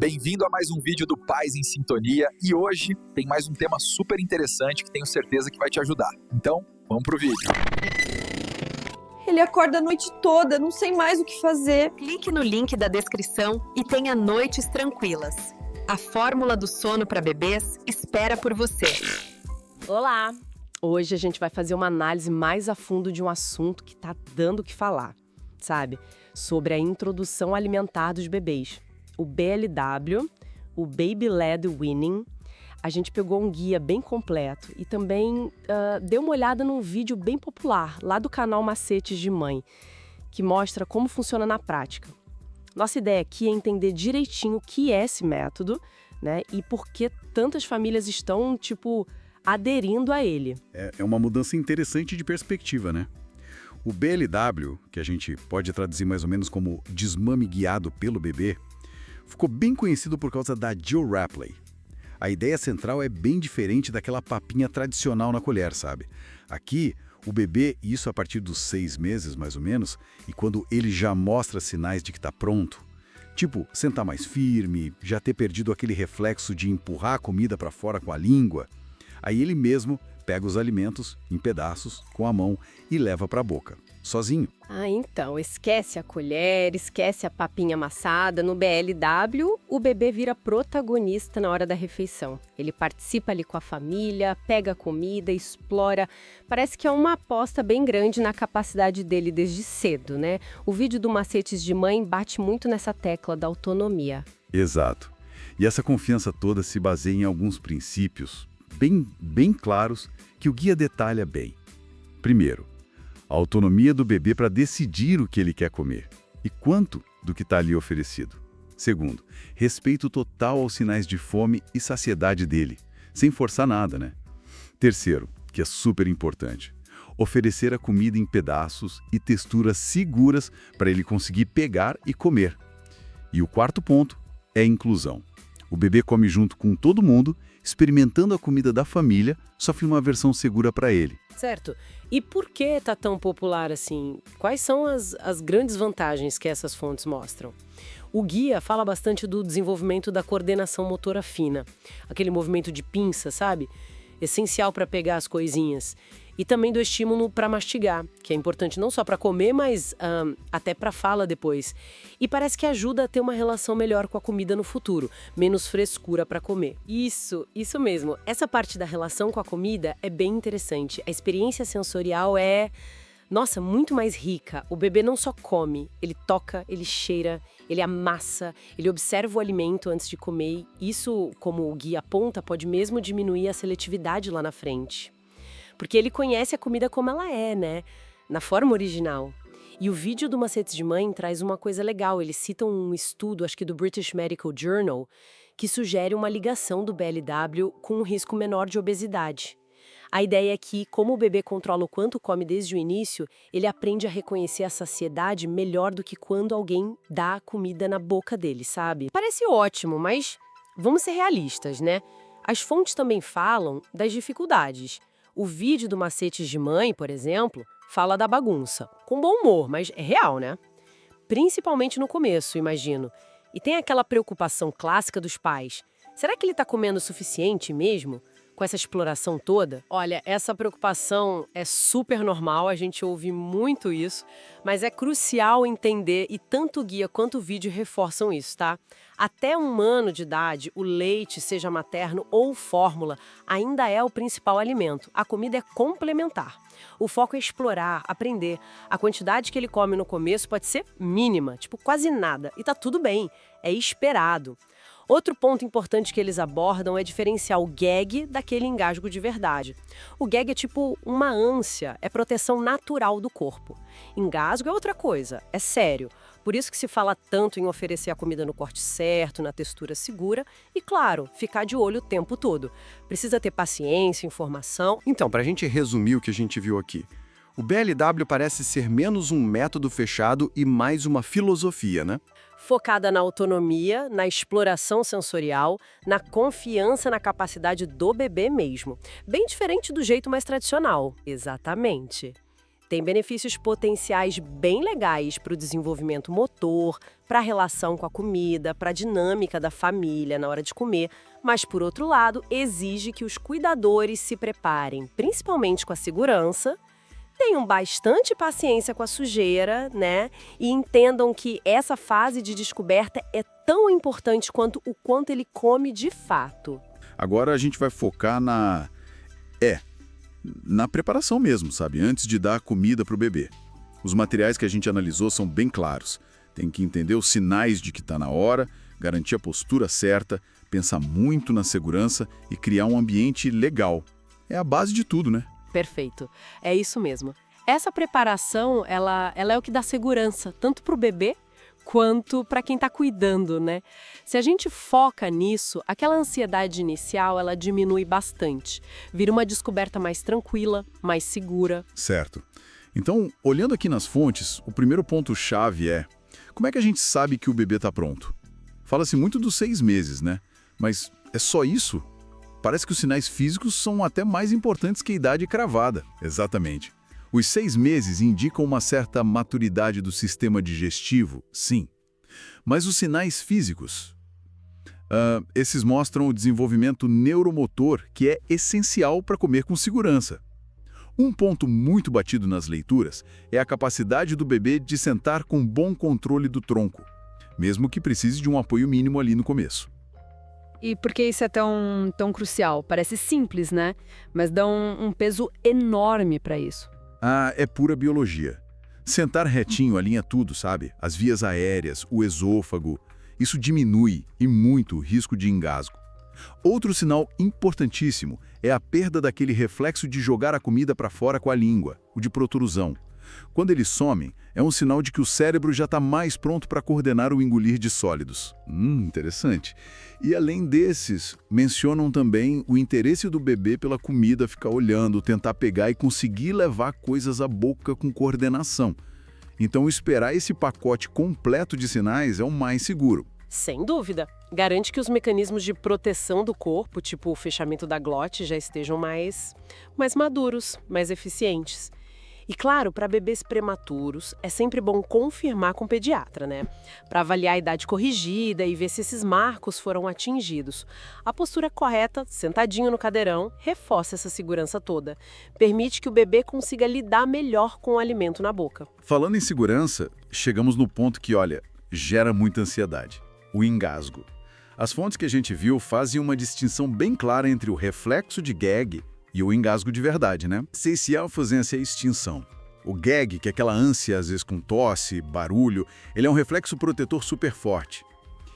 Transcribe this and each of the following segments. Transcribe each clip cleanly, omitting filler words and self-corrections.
Bem-vindo a mais um vídeo do Pais em Sintonia e hoje tem mais um tema super interessante que tenho certeza que vai te ajudar. Então, vamos pro vídeo. Ele acorda a noite toda, não sei mais o que fazer. Clique no link da descrição e tenha noites tranquilas. A fórmula do sono para bebês espera por você. Olá! Hoje a gente vai fazer uma análise mais a fundo de um assunto que tá dando o que falar, sabe? Sobre a introdução alimentar dos bebês. O BLW, o Baby Led Weaning. A gente pegou um guia bem completo e também deu uma olhada num vídeo bem popular, lá do canal Macetes de Mãe, que mostra como funciona na prática. Nossa ideia aqui é entender direitinho o que é esse método, né? E por que tantas famílias estão, aderindo a ele. É uma mudança interessante de perspectiva, né? O BLW, que a gente pode traduzir mais ou menos como desmame guiado pelo bebê, ficou bem conhecido por causa da Jill Rapley. A ideia central é bem diferente daquela papinha tradicional na colher, sabe? Aqui, o bebê, isso a partir dos 6 meses mais ou menos, e quando ele já mostra sinais de que está pronto, tipo, sentar mais firme, já ter perdido aquele reflexo de empurrar a comida para fora com a língua, aí ele mesmo pega os alimentos em pedaços com a mão e leva para a boca, sozinho. Então, esquece a colher, esquece a papinha amassada. No BLW, o bebê vira protagonista na hora da refeição. Ele participa ali com a família, pega a comida, explora. Parece que é uma aposta bem grande na capacidade dele desde cedo, né? O vídeo do Macetes de Mãe bate muito nessa tecla da autonomia. Exato. E essa confiança toda se baseia em alguns princípios bem claros que o guia detalha bem. Primeiro, a autonomia do bebê para decidir o que ele quer comer e quanto do que está ali oferecido. Segundo, respeito total aos sinais de fome e saciedade dele, sem forçar nada, né? Terceiro, que é super importante, oferecer a comida em pedaços e texturas seguras para ele conseguir pegar e comer. E o quarto ponto é a inclusão. O bebê come junto com todo mundo, experimentando a comida da família, só que uma versão segura para ele. Certo. E por que tá tão popular assim? Quais são as grandes vantagens que essas fontes mostram? O guia fala bastante do desenvolvimento da coordenação motora fina, aquele movimento de pinça, sabe? Essencial para pegar as coisinhas. E também do estímulo para mastigar, que é importante não só para comer, mas até para fala depois. E parece que ajuda a ter uma relação melhor com a comida no futuro, menos frescura para comer. Isso mesmo. Essa parte da relação com a comida é bem interessante. A experiência sensorial é, muito mais rica. O bebê não só come, ele toca, ele cheira, ele amassa, ele observa o alimento antes de comer. Isso, como o guia aponta, pode mesmo diminuir a seletividade lá na frente. Porque ele conhece a comida como ela é, né? Na forma original. E o vídeo do Macetes de Mãe traz uma coisa legal. Eles citam um estudo, acho que do British Medical Journal, que sugere uma ligação do BLW com um risco menor de obesidade. A ideia é que, como o bebê controla o quanto come desde o início, ele aprende a reconhecer a saciedade melhor do que quando alguém dá a comida na boca dele, sabe? Parece ótimo, mas vamos ser realistas, né? As fontes também falam das dificuldades. O vídeo do Macetes de Mãe, por exemplo, fala da bagunça. Com bom humor, mas é real, né? Principalmente no começo, imagino. E tem aquela preocupação clássica dos pais. Será que ele está comendo o suficiente mesmo? Com essa exploração toda? Olha, essa preocupação é super normal, a gente ouve muito isso, mas é crucial entender, e tanto o guia quanto o vídeo reforçam isso, tá? Até 1 ano de idade, o leite, seja materno ou fórmula, ainda é o principal alimento. A comida é complementar. O foco é explorar, aprender. A quantidade que ele come no começo pode ser mínima, quase nada, e tá tudo bem, é esperado. Outro ponto importante que eles abordam é diferenciar o gag daquele engasgo de verdade. O gag é tipo uma ânsia, é proteção natural do corpo. Engasgo é outra coisa, é sério. Por isso que se fala tanto em oferecer a comida no corte certo, na textura segura e, claro, ficar de olho o tempo todo. Precisa ter paciência, informação. Então, para a gente resumir o que a gente viu aqui, o BLW parece ser menos um método fechado e mais uma filosofia, né? Focada na autonomia, na exploração sensorial, na confiança na capacidade do bebê mesmo. Bem diferente do jeito mais tradicional. Exatamente. Tem benefícios potenciais bem legais para o desenvolvimento motor, para a relação com a comida, para a dinâmica da família na hora de comer, mas, por outro lado, exige que os cuidadores se preparem, principalmente com a segurança, tenham bastante paciência com a sujeira, né? E entendam que essa fase de descoberta é tão importante quanto o quanto ele come de fato. Agora a gente vai focar na preparação mesmo, sabe? Antes de dar comida para o bebê. Os materiais que a gente analisou são bem claros. Tem que entender os sinais de que está na hora, garantir a postura certa, pensar muito na segurança e criar um ambiente legal. É a base de tudo, né? Perfeito. É isso mesmo. Essa preparação, ela é o que dá segurança, tanto para o bebê quanto para quem está cuidando, né? Se a gente foca nisso, aquela ansiedade inicial, ela diminui bastante. Vira uma descoberta mais tranquila, mais segura. Certo. Então, olhando aqui nas fontes, o primeiro ponto-chave é: como é que a gente sabe que o bebê está pronto? Fala-se muito dos 6 meses, né? Mas é só isso? Parece que os sinais físicos são até mais importantes que a idade cravada. Exatamente. Os 6 meses indicam uma certa maturidade do sistema digestivo, sim. Mas os sinais físicos? Esses mostram o desenvolvimento neuromotor, que é essencial para comer com segurança. Um ponto muito batido nas leituras é a capacidade do bebê de sentar com bom controle do tronco, mesmo que precise de um apoio mínimo ali no começo. E por que isso é tão crucial? Parece simples, né? Mas dá um peso enorme para isso. É pura biologia. Sentar retinho alinha tudo, sabe? As vias aéreas, o esôfago. Isso diminui, e muito, o risco de engasgo. Outro sinal importantíssimo é a perda daquele reflexo de jogar a comida para fora com a língua, o de protrusão. Quando eles somem, é um sinal de que o cérebro já está mais pronto para coordenar o engolir de sólidos. Interessante. E além desses, mencionam também o interesse do bebê pela comida, ficar olhando, tentar pegar e conseguir levar coisas à boca com coordenação. Então, esperar esse pacote completo de sinais é o mais seguro. Sem dúvida. Garante que os mecanismos de proteção do corpo, tipo o fechamento da glote, já estejam mais maduros, mais eficientes. E claro, para bebês prematuros, é sempre bom confirmar com o pediatra, né? Para avaliar a idade corrigida e ver se esses marcos foram atingidos. A postura correta, sentadinho no cadeirão, reforça essa segurança toda. Permite que o bebê consiga lidar melhor com o alimento na boca. Falando em segurança, chegamos no ponto que, olha, gera muita ansiedade. O engasgo. As fontes que a gente viu fazem uma distinção bem clara entre o reflexo de gag e o engasgo de verdade, né? Essencial fazer essa extinção. O gag, que é aquela ânsia, às vezes com tosse, barulho, ele é um reflexo protetor super forte.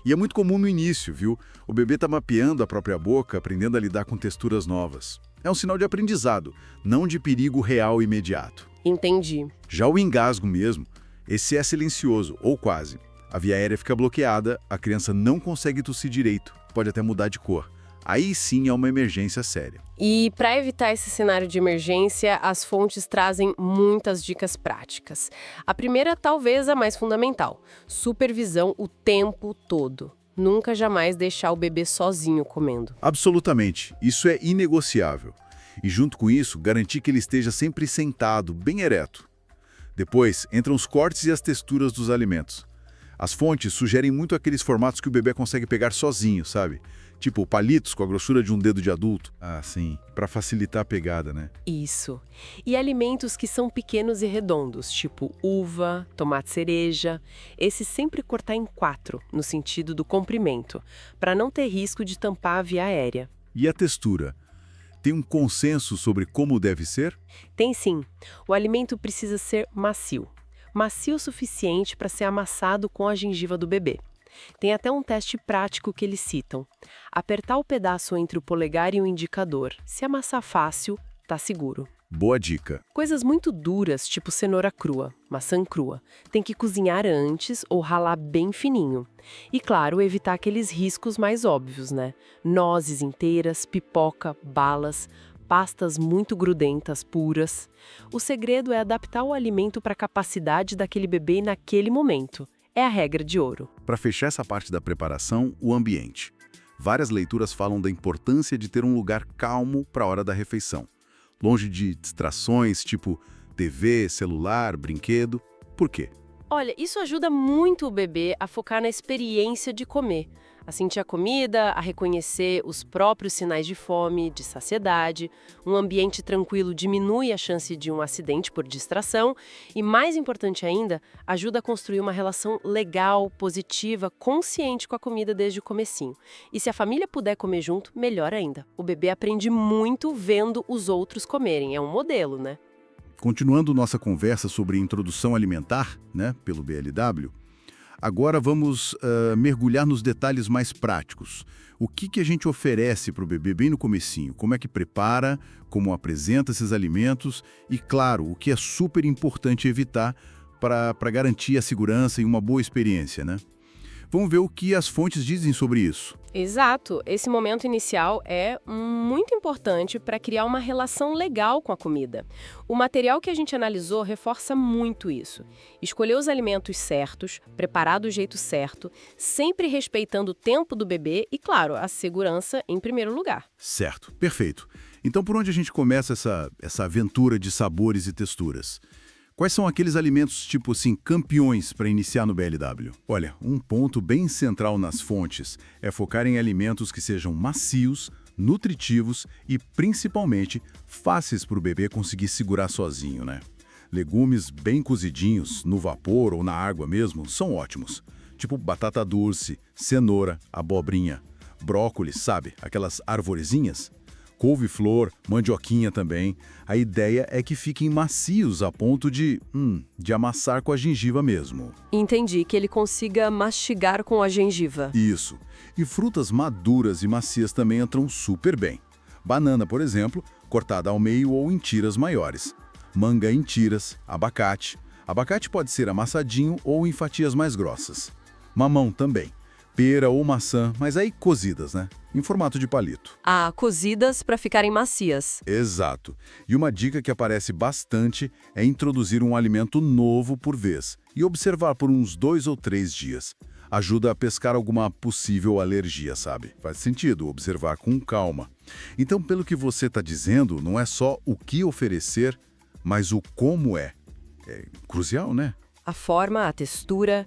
E é muito comum no início, viu? O bebê está mapeando a própria boca, aprendendo a lidar com texturas novas. É um sinal de aprendizado, não de perigo real imediato. Entendi. Já o engasgo mesmo, esse é silencioso, ou quase. A via aérea fica bloqueada, a criança não consegue tossir direito, pode até mudar de cor. Aí sim é uma emergência séria. E para evitar esse cenário de emergência, as fontes trazem muitas dicas práticas. A primeira, talvez a mais fundamental: supervisão o tempo todo. Nunca jamais deixar o bebê sozinho comendo. Absolutamente. Isso é inegociável. E junto com isso, garantir que ele esteja sempre sentado, bem ereto. Depois, entram os cortes e as texturas dos alimentos. As fontes sugerem muito aqueles formatos que o bebê consegue pegar sozinho, sabe? Tipo palitos com a grossura de um dedo de adulto. Sim, para facilitar a pegada, né? Isso. E alimentos que são pequenos e redondos, tipo uva, tomate cereja. Esse sempre cortar em 4, no sentido do comprimento, para não ter risco de tampar a via aérea. E a textura? Tem um consenso sobre como deve ser? Tem sim. O alimento precisa ser macio. Macio o suficiente para ser amassado com a gengiva do bebê. Tem até um teste prático que eles citam. Apertar o pedaço entre o polegar e o indicador. Se amassar fácil, tá seguro. Boa dica. Coisas muito duras, tipo cenoura crua, maçã crua, tem que cozinhar antes ou ralar bem fininho. E claro, evitar aqueles riscos mais óbvios, né? Nozes inteiras, pipoca, balas, pastas muito grudentas, puras. O segredo é adaptar o alimento para a capacidade daquele bebê naquele momento. É a regra de ouro. Para fechar essa parte da preparação, o ambiente. Várias leituras falam da importância de ter um lugar calmo para a hora da refeição. Longe de distrações, tipo TV, celular, brinquedo. Por quê? Olha, isso ajuda muito o bebê a focar na experiência de comer, a sentir a comida, a reconhecer os próprios sinais de fome, de saciedade. Um ambiente tranquilo diminui a chance de um acidente por distração e, mais importante ainda, ajuda a construir uma relação legal, positiva, consciente com a comida desde o comecinho. E se a família puder comer junto, melhor ainda. O bebê aprende muito vendo os outros comerem, é um modelo, né? Continuando nossa conversa sobre introdução alimentar, né, pelo BLW, agora vamos mergulhar nos detalhes mais práticos. O que a gente oferece para o bebê bem no comecinho? Como é que prepara, como apresenta esses alimentos e, claro, o que é super importante evitar para garantir a segurança e uma boa experiência, né? Vamos ver o que as fontes dizem sobre isso. Exato. Esse momento inicial é muito importante para criar uma relação legal com a comida. O material que a gente analisou reforça muito isso. Escolher os alimentos certos, preparar do jeito certo, sempre respeitando o tempo do bebê e, claro, a segurança em primeiro lugar. Certo, perfeito. Então, por onde a gente começa essa aventura de sabores e texturas? Quais são aqueles alimentos, tipo assim, campeões para iniciar no BLW? Olha, um ponto bem central nas fontes é focar em alimentos que sejam macios, nutritivos e, principalmente, fáceis para o bebê conseguir segurar sozinho, né? Legumes bem cozidinhos, no vapor ou na água mesmo, são ótimos. Tipo batata doce, cenoura, abobrinha, brócolis, sabe? Aquelas arvorezinhas. Couve-flor, mandioquinha também. A ideia é que fiquem macios a ponto de amassar com a gengiva mesmo. Entendi, que ele consiga mastigar com a gengiva. Isso. E frutas maduras e macias também entram super bem. Banana, por exemplo, cortada ao meio ou em tiras maiores. Manga em tiras, abacate. Abacate pode ser amassadinho ou em fatias mais grossas. Mamão também. Pera ou maçã, mas aí cozidas, né? Em formato de palito. Ah, cozidas para ficarem macias. Exato. E uma dica que aparece bastante é introduzir um alimento novo por vez e observar por uns 2 ou 3 dias. Ajuda a pescar alguma possível alergia, sabe? Faz sentido observar com calma. Então, pelo que você está dizendo, não é só o que oferecer, mas o como é. É crucial, né? A forma, a textura,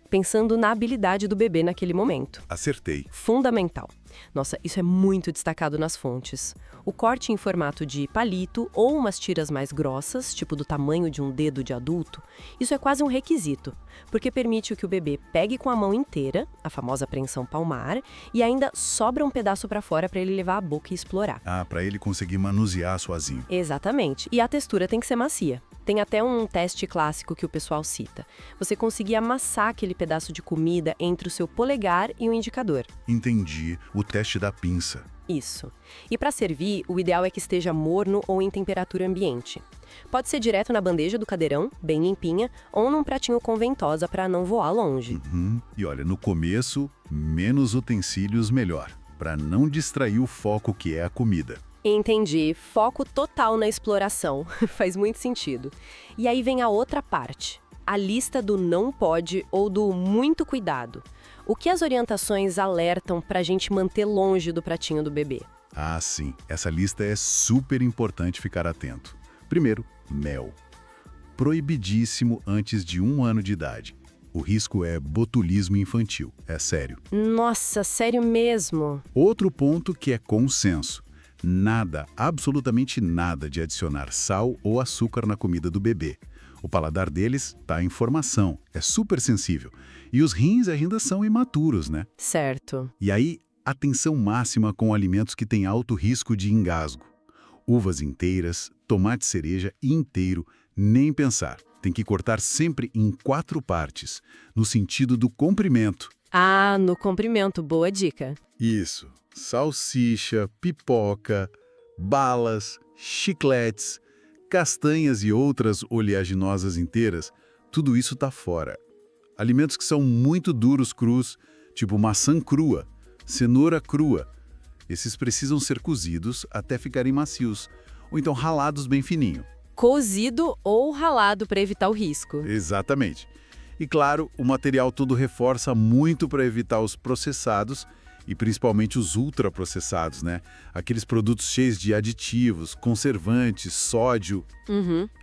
pensando na habilidade do bebê naquele momento. Acertei. Fundamental. Nossa, isso é muito destacado nas fontes. O corte em formato de palito ou umas tiras mais grossas, tipo do tamanho de um dedo de adulto, isso é quase um requisito, porque permite que o bebê pegue com a mão inteira, a famosa apreensão palmar, e ainda sobra um pedaço para fora para ele levar à boca e explorar. Ah, para ele conseguir manusear sozinho. Exatamente. E a textura tem que ser macia. Tem até um teste clássico que o pessoal cita. Você conseguir amassar aquele pedaço de comida entre o seu polegar e o indicador. Entendi. O teste da pinça. Isso. E para servir, o ideal é que esteja morno ou em temperatura ambiente. Pode ser direto na bandeja do cadeirão, bem limpinha, ou num pratinho com ventosa para não voar longe. E olha, no começo, menos utensílios melhor, para não distrair o foco que é a comida. Entendi. Foco total na exploração. Faz muito sentido. E aí vem a outra parte. A lista do não pode ou do muito cuidado. O que as orientações alertam para a gente manter longe do pratinho do bebê? Ah, sim. Essa lista é super importante ficar atento. Primeiro, mel. Proibidíssimo antes de 1 ano de idade. O risco é botulismo infantil. É sério. Nossa, sério mesmo? Outro ponto que é consenso. Nada, absolutamente nada de adicionar sal ou açúcar na comida do bebê. O paladar deles está em formação, é super sensível. E os rins ainda são imaturos, né? Certo. E aí, atenção máxima com alimentos que têm alto risco de engasgo. Uvas inteiras, tomate cereja inteiro, nem pensar. Tem que cortar sempre em 4 partes, no sentido do comprimento. Ah, no comprimento, boa dica. Isso. Salsicha, pipoca, balas, chicletes, castanhas e outras oleaginosas inteiras, tudo isso tá fora. Alimentos que são muito duros crus, tipo maçã crua, cenoura crua. Esses precisam ser cozidos até ficarem macios, ou então ralados bem fininho. Cozido ou ralado para evitar o risco. Exatamente. E claro, o material todo reforça muito para evitar os processados E principalmente os ultraprocessados, né? Aqueles produtos cheios de aditivos, conservantes, sódio.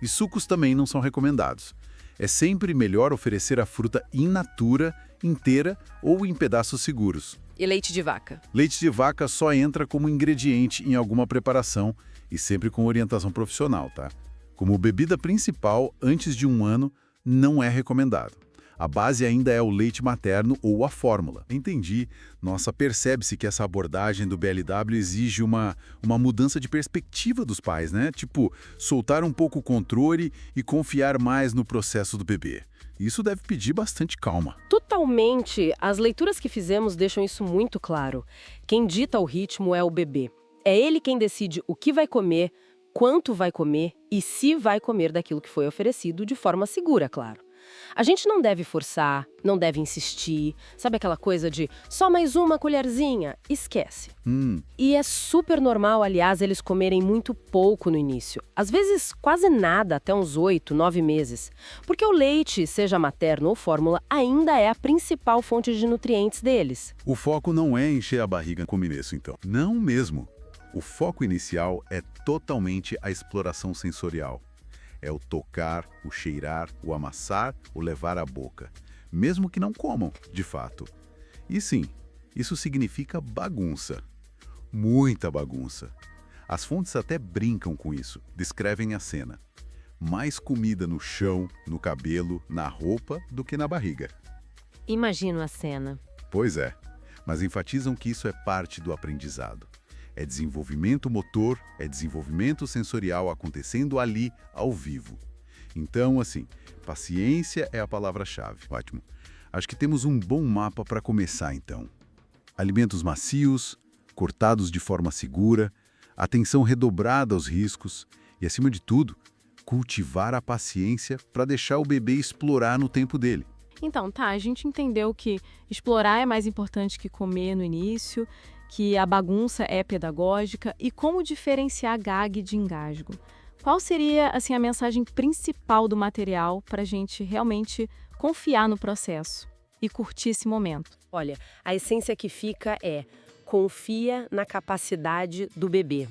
E sucos também não são recomendados. É sempre melhor oferecer a fruta in natura, inteira ou em pedaços seguros. E leite de vaca? Leite de vaca só entra como ingrediente em alguma preparação e sempre com orientação profissional, tá? Como bebida principal, antes de 1 ano, não é recomendado. A base ainda é o leite materno ou a fórmula. Entendi. Nossa, percebe-se que essa abordagem do BLW exige uma mudança de perspectiva dos pais, né? Tipo, soltar um pouco o controle e confiar mais no processo do bebê. Isso deve pedir bastante calma. Totalmente. As leituras que fizemos deixam isso muito claro. Quem dita o ritmo é o bebê. É ele quem decide o que vai comer, quanto vai comer e se vai comer daquilo que foi oferecido de forma segura, claro. A gente não deve forçar, não deve insistir, sabe aquela coisa de só mais uma colherzinha? Esquece. E é super normal, aliás, eles comerem muito pouco no início. Às vezes quase nada até uns 8, 9 meses. Porque o leite, seja materno ou fórmula, ainda é a principal fonte de nutrientes deles. O foco não é encher a barriga no começo, então. Não mesmo. O foco inicial é totalmente a exploração sensorial. É o tocar, o cheirar, o amassar, o levar à boca. Mesmo que não comam, de fato. E sim, isso significa bagunça. Muita bagunça. As fontes até brincam com isso, descrevem a cena. Mais comida no chão, no cabelo, na roupa do que na barriga. Imagino a cena. Pois é, mas enfatizam que isso é parte do aprendizado. É desenvolvimento motor, é desenvolvimento sensorial acontecendo ali, ao vivo. Então, assim, paciência é a palavra-chave. Ótimo. Acho que temos um bom mapa para começar, então. Alimentos macios, cortados de forma segura, atenção redobrada aos riscos e, acima de tudo, cultivar a paciência para deixar o bebê explorar no tempo dele. Então, a gente entendeu que explorar é mais importante que comer no início, que a bagunça é pedagógica e como diferenciar gag de engasgo. Qual seria, assim, a mensagem principal do material para a gente realmente confiar no processo e curtir esse momento? Olha, a essência que fica é: confia na capacidade do bebê.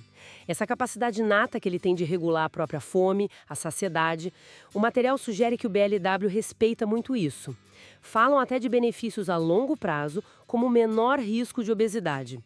Essa capacidade inata que ele tem de regular a própria fome, a saciedade. O material sugere que o BLW respeita muito isso. Falam até de benefícios a longo prazo, como menor risco de obesidade.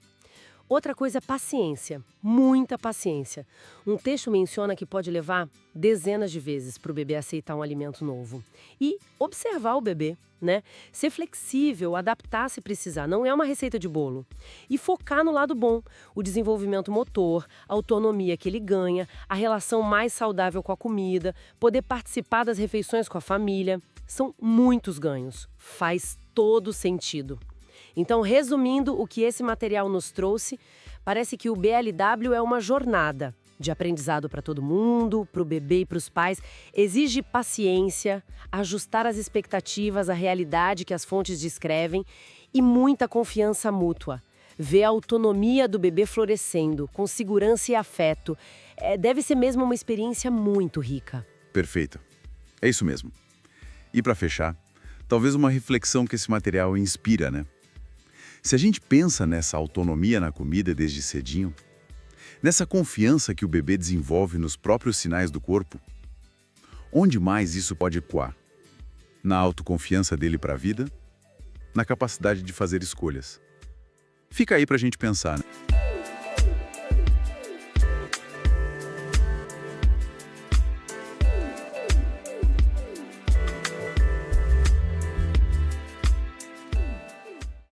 Outra coisa é paciência, muita paciência. Um texto menciona que pode levar dezenas de vezes para o bebê aceitar um alimento novo. E observar o bebê, né? Ser flexível, adaptar se precisar, não é uma receita de bolo. E focar no lado bom, o desenvolvimento motor, a autonomia que ele ganha, a relação mais saudável com a comida, poder participar das refeições com a família. São muitos ganhos. Faz todo sentido. Então, resumindo o que esse material nos trouxe, parece que o BLW é uma jornada de aprendizado para todo mundo, para o bebê e para os pais. Exige paciência, ajustar as expectativas à realidade que as fontes descrevem e muita confiança mútua. Ver a autonomia do bebê florescendo, com segurança e afeto. Deve ser mesmo uma experiência muito rica. Perfeito. É isso mesmo. E para fechar, talvez uma reflexão que esse material inspira, né? Se a gente pensa nessa autonomia na comida desde cedinho, nessa confiança que o bebê desenvolve nos próprios sinais do corpo, onde mais isso pode ecoar? Na autoconfiança dele para a vida? Na capacidade de fazer escolhas? Fica aí para a gente pensar, né?